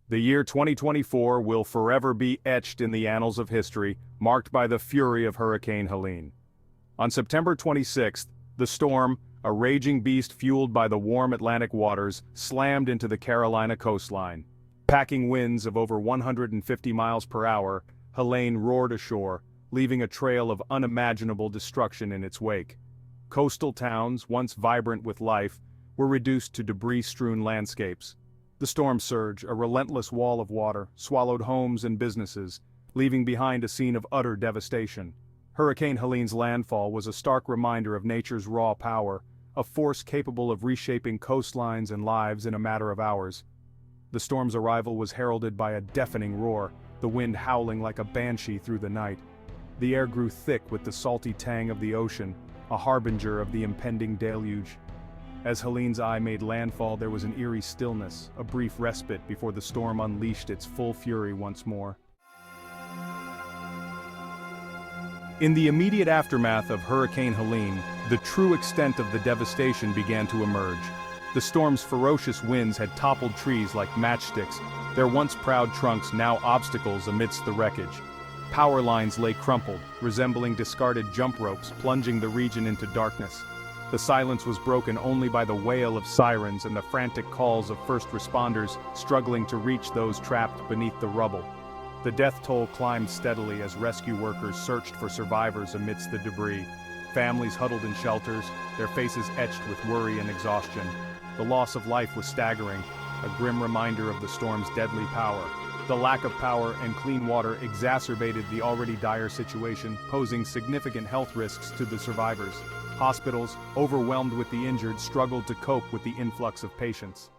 The year 2024 will forever be etched in the annals of history, marked by the fury of Hurricane Helene. On September 26th, the storm, a raging beast fueled by the warm Atlantic waters, slammed into the Carolina coastline. Packing winds of over 150 miles per hour, Helene roared ashore, leaving a trail of unimaginable destruction in its wake. Coastal towns, once vibrant with life, were reduced to debris-strewn landscapes. The storm surge, a relentless wall of water, swallowed homes and businesses, leaving behind a scene of utter devastation. Hurricane Helene's landfall was a stark reminder of nature's raw power, a force capable of reshaping coastlines and lives in a matter of hours. The storm's arrival was heralded by a deafening roar, the wind howling like a banshee through the night. The air grew thick with the salty tang of the ocean, a harbinger of the impending deluge. As Helene's eye made landfall, there was an eerie stillness, a brief respite before the storm unleashed its full fury once more. In the immediate aftermath of Hurricane Helene, the true extent of the devastation began to emerge. The storm's ferocious winds had toppled trees like matchsticks, their once proud trunks now obstacles amidst the wreckage. Power lines lay crumpled, resembling discarded jump ropes, plunging the region into darkness. The silence was broken only by the wail of sirens and the frantic calls of first responders struggling to reach those trapped beneath the rubble. The death toll climbed steadily as rescue workers searched for survivors amidst the debris. Families huddled in shelters, their faces etched with worry and exhaustion. The loss of life was staggering, a grim reminder of the storm's deadly power. The lack of power and clean water exacerbated the already dire situation, posing significant health risks to the survivors. Hospitals, overwhelmed with the injured, struggled to cope with the influx of patients.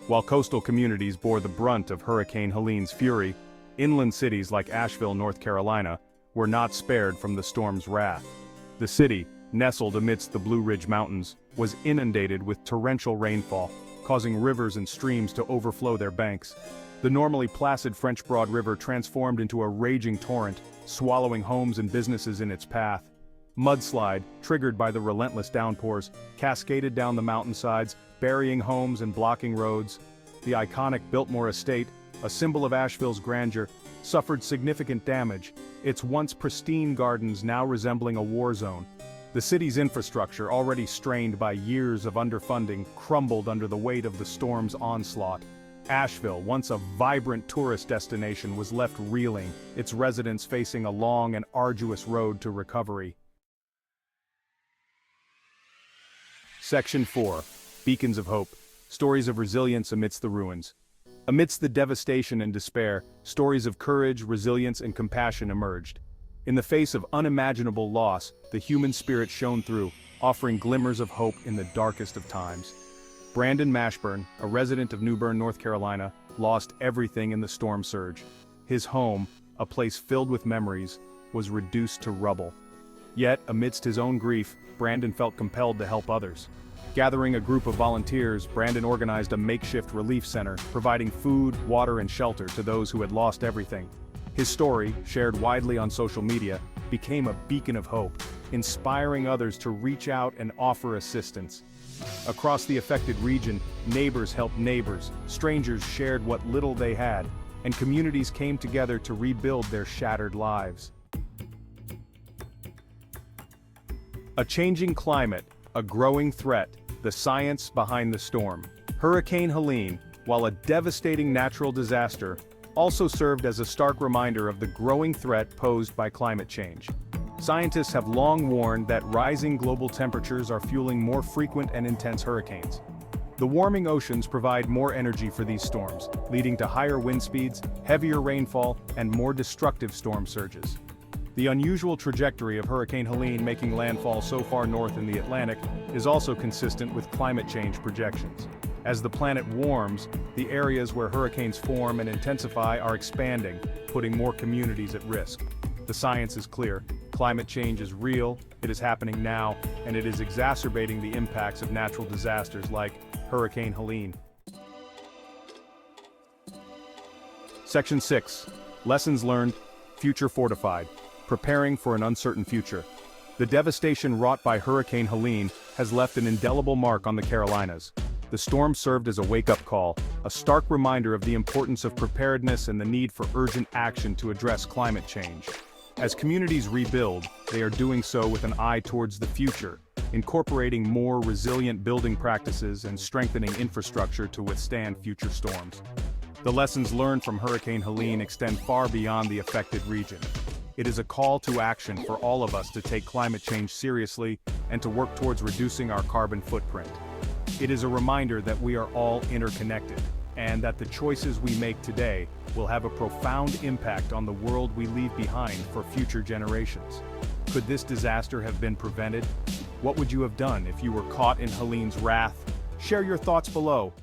While coastal communities bore the brunt of Hurricane Helene's fury, inland cities like Asheville, North Carolina, were not spared from the storm's wrath. The city, nestled amidst the Blue Ridge Mountains, was inundated with torrential rainfall, causing rivers and streams to overflow their banks. The normally placid French Broad River transformed into a raging torrent, swallowing homes and businesses in its path. Mudslide, triggered by the relentless downpours, cascaded down the mountainsides, burying homes and blocking roads. The iconic Biltmore Estate, a symbol of Asheville's grandeur, suffered significant damage, its once pristine gardens now resembling a war zone. The city's infrastructure, already strained by years of underfunding, crumbled under the weight of the storm's onslaught. Asheville, once a vibrant tourist destination, was left reeling, its residents facing a long and arduous road to recovery. Section 4. Beacons of Hope. Stories of resilience amidst the ruins. Amidst the devastation and despair, stories of courage, resilience, and compassion emerged. In the face of unimaginable loss, the human spirit shone through, offering glimmers of hope in the darkest of times. Brandon Mashburn, a resident of New Bern, North Carolina, lost everything in the storm surge. His home, a place filled with memories, was reduced to rubble. Yet, amidst his own grief, Brandon felt compelled to help others. Gathering a group of volunteers, Brandon organized a makeshift relief center, providing food, water, and shelter to those who had lost everything. His story, shared widely on social media, became a beacon of hope, inspiring others to reach out and offer assistance. Across the affected region, neighbors helped neighbors, strangers shared what little they had, and communities came together to rebuild their shattered lives. A changing climate, a growing threat, the science behind the storm. Hurricane Helene, while a devastating natural disaster, also served as a stark reminder of the growing threat posed by climate change. Scientists have long warned that rising global temperatures are fueling more frequent and intense hurricanes. The warming oceans provide more energy for these storms, leading to higher wind speeds, heavier rainfall, and more destructive storm surges. The unusual trajectory of Hurricane Helene making landfall so far north in the Atlantic is also consistent with climate change projections. As the planet warms, the areas where hurricanes form and intensify are expanding, putting more communities at risk. The science is clear. Climate change is real, it is happening now, and it is exacerbating the impacts of natural disasters like Hurricane Helene. Section 6. Lessons learned, future fortified. Preparing for an uncertain future. The devastation wrought by Hurricane Helene has left an indelible mark on the Carolinas. The The storm served as a wake-up call, a stark reminder of the importance of preparedness and the need for urgent action to address climate change. As communities rebuild, they are doing so with an eye towards the future, incorporating more resilient building practices and strengthening infrastructure to withstand future storms. The lessons learned from Hurricane Helene extend far beyond the affected region. It is a call to action for all of us to take climate change seriously and to work towards reducing our carbon footprint. It is a reminder that we are all interconnected, and that the choices we make today will have a profound impact on the world we leave behind for future generations. Could this disaster have been prevented? What would you have done if you were caught in Helene's wrath? Share your thoughts below.